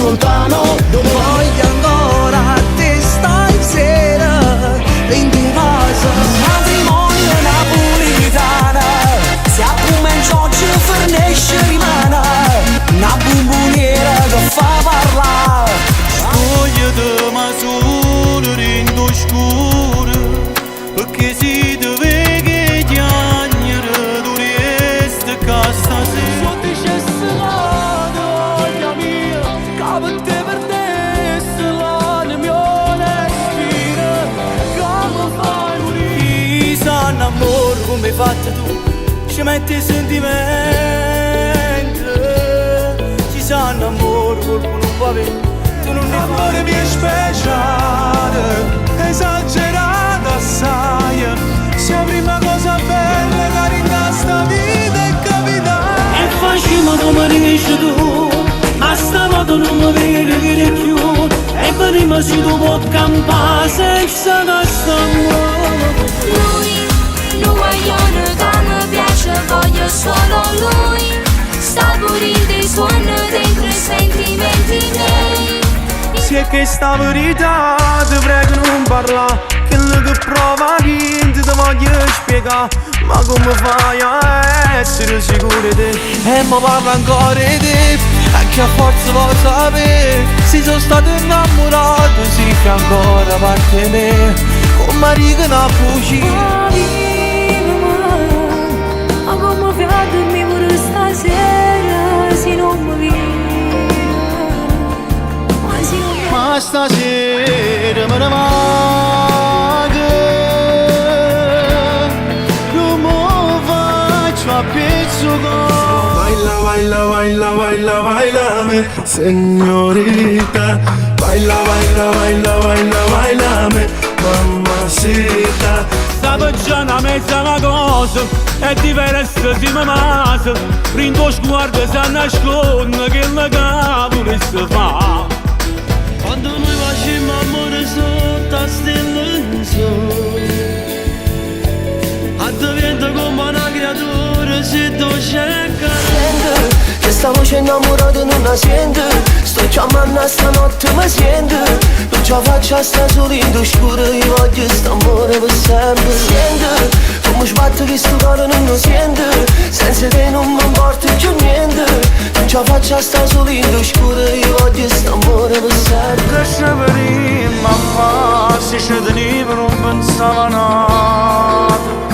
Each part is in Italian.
lontano, dove voglio ancora te stasera in casa. Matrimonio napolitana, se a cominciò ci fornisce rimane una bomboniera che fa parlare. Spogliati ma solo rindo scuro, perché si deve che chiagnere tu resti qua stasera. Se dicesse la voglia mia, che per te perdesse l'anima respira, come fai morire? Sanno amore come hai fatto tu, ci metti i sentimenti, ci sanno amore qualcuno non può avere. Amore mio speciale, esagerato assai, sia prima cosa bella che in sta vita è capitata. E facciamo come riesci tu, ma stavolta non mi vedi più. E prima si tu può campare senza questo amore. Lui guaglione che mi piace, voglio solo lui. Sta purendo i suoni dentro i sentimenti miei. Se è che sta verità ti prego non parla, quello che prova niente ti voglio spiegare. Ma come fai a essere sicuro di te? E mi parla ancora di te, anche a forza lo sapere. Se sono stato innamorato, sì che ancora parte di me, con Maria che non fuggì. Ma come fai a dormire pure stasera se non mi vieni? Ma stasera me ne manca, non mi faccio a pizzico. baila, baila, baila, baila, bailame, signorita. Baila, baila, baila, baila, bailame, mamacita. Stavo già una mezza una cosa, è diversa si mi masa. Rindo sguardo si nasconde che la cavolo si fa. Quando noi facciamo amore sotto a stelle in sole, diventa come una creatura se tu cerca. Sente, che sta voce innamorata non la sente. Sto chiamando a stanotte mi sente. Non ce la faccio a sta solo in oscuro, io voglio st'amore per sempre. Sente, come sbatte che sto cuore non lo sente. Senza te non mi importa più niente. Non ce la faccio a sta solo in oscuro, io voglio st'amore per sempre. Che sceveria mamma, se ci tenevo non pensavo nato.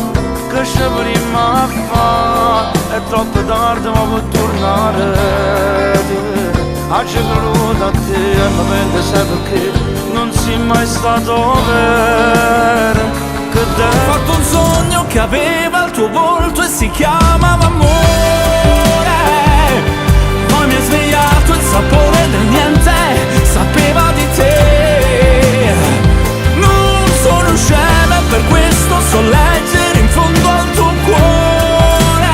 Che sceveria mamma, è troppo tardi ma può tornare. Oggi creduto a te e mi pente sai perché non sei mai stato vero. Che te ho fatto un sogno che aveva il tuo volto e si chiamava amore. Poi mi ha svegliato il sapore del niente, sapeva di te. Non sono scema e per questo so leggere in fondo al tuo cuore,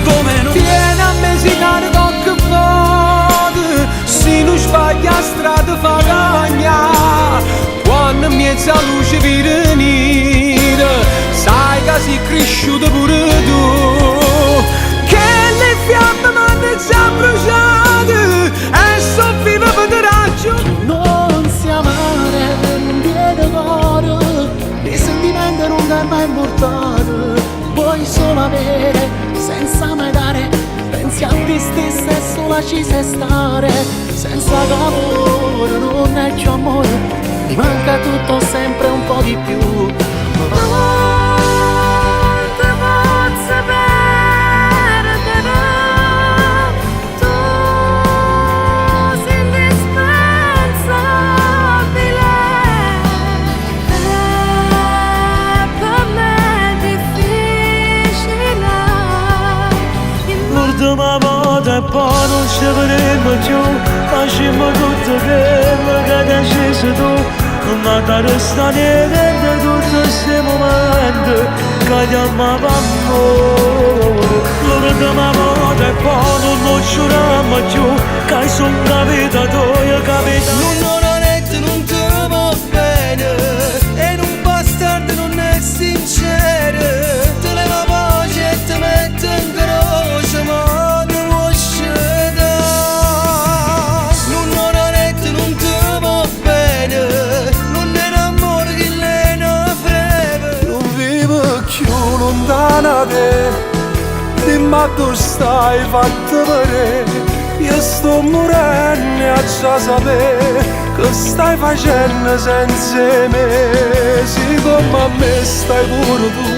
dove non viene a mesinare con che fate. Se non sbaglia strada fa cagna, quando in mezzo a luce vede nera, sai che sei cresciuto pure tu. Che le fiamme m'hanno già bruciate e so viva per te ragione. Non si amare, non viene cuore, i sentimenti non ti hai mai portato. Vuoi solo avere senza mai dare, pensi a te stessa e sola ci sai stare. Senza amore non è più amore, mi manca tutto sempre un po' di più. Ma volta e poi non ci vedremo più, facciamo tutto quello che ti hai sceso tu. Ma da restare dentro tutto questo momento che ti amavamo. L'ultima volta e poi non giuriamo più, che sono una vita tua, capito? Non è che non ti va bene, e un bastardo non è sincero. Ti leva voce e ti mette in croce, ma non vuoi scendere. lontana te, dimmi tu stai fatto per. Io sto morendo e a già sapere che stai facendo senza me. Sì, come a me stai pure tu,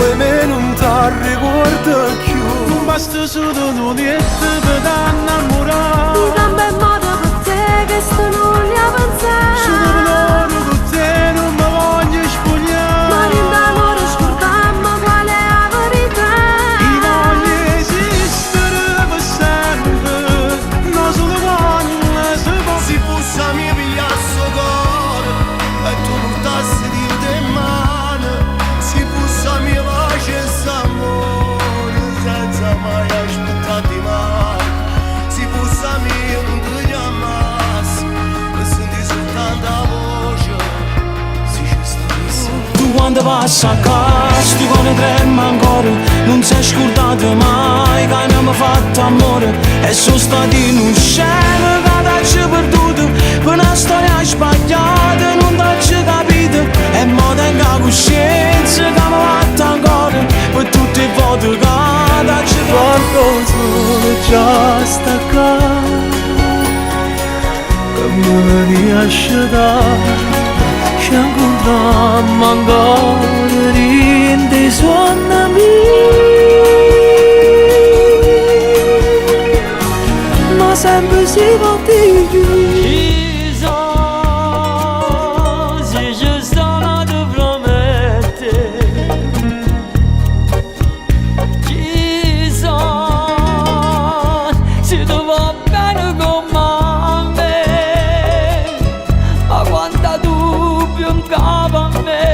e me non ti ricordo più. Non basta solo niente per innamorare. Tu cambia il modo per te che sto non li a pensare. Sono loro con te non mi voglio spogliare. Ma in d'amore scordammo qual è la verità. Io voglio esistere per sempre, non solo quando si può. Si fosse a mia pigliasso cuore e tu portassi di te in mano, si fosse a mia pace e s'amore senza mai aspettare mai, si fosse a mia non ti chiamassi e senti soltanto la voce, si ci sta. Tu quando passi a casa, tu quando trema ancora, non sei scordato mai che abbiamo fatto amore. E sono stati in un cielo che ti ci perduto, per una storia sbagliata non ti ci capito. E mo tengo la coscienza che mi fatto ancora, per tutte le volte che ti ci Qualcosa già sta qua, che me ne lascia dare. Ci incontriamo ancora in dei suoni miei, ma sempre si va di più. Si ci sono da promettere, ci sono, si tu va bene con me, ma quanta dubbio in capo a me.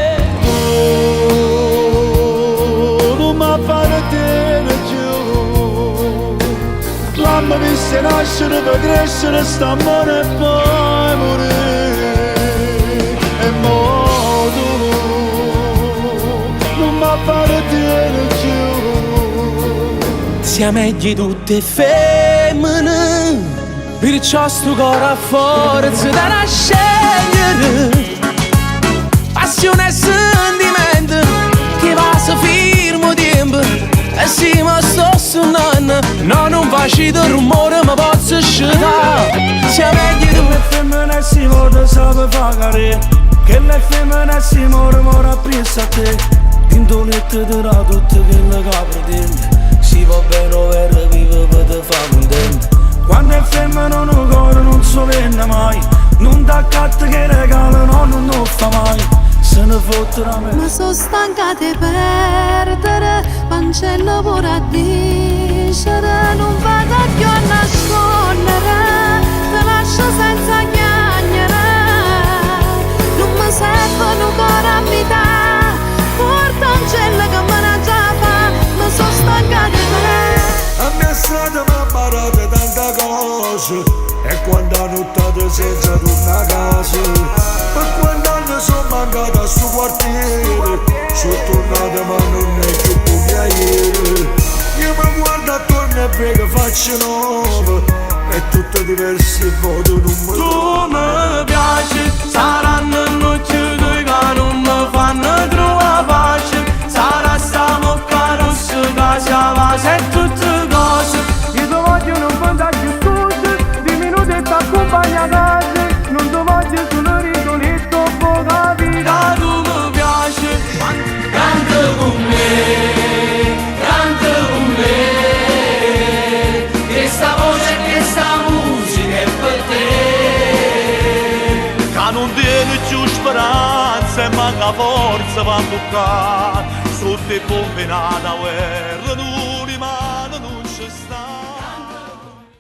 Non mi fare te giù, l'amore mi se nascere per crescere, sta amore e poi morire. E mo tu non mi fare te giù. Siamo meglio tutte femmine, perciò sto cuore a forza da scegliere. Passione e sentimento che va se firmo tempo, e se mi sto suonando no, non faccio rumore ma posso sciutare. Siamo meglio due femmine e si vuole sapere fare, che le femmine si muore appresso a te. Dintolette ti dà tutte quelle capre dentro, si va bene per vivere per te fa contento. Quando è femmina non cuore non so venne mai, non t'accatta che regalo no, non fa mai, se ne fotte da me. Ma sono stanca di perdere, cancello pure a dicere, non vado più a nascondere, ti lascio senza chiagnere, non mi servono ancora a vita, porta un cielo che me ne già fa, ma sono stanca di me. A mia strada mi ha imparato tante cose, e quando ho nottato senza tornare a casa, e quando anni sono mancato a sto quartiere, sono tornato ma non è più come a ieri. Io mi guardo attorno e vedo facce nuove, e tutte diverse foto non mi Tu mi piaci, saranno noci due che non mi fanno trovare pace, sarà sta mocca rossa che si avasa e tutte cose. Io ti voglio non fantasci scuse, di minuti e t'accompagna a casa, non ti voglio solo rigoletto poca vita. Tu mi piaci, canta con me, canta con me, questa voce e questa musica è per te. Che non tiene più speranza e manca forza per toccare, sotto il combinato a guerra, non rimane, non ci sta.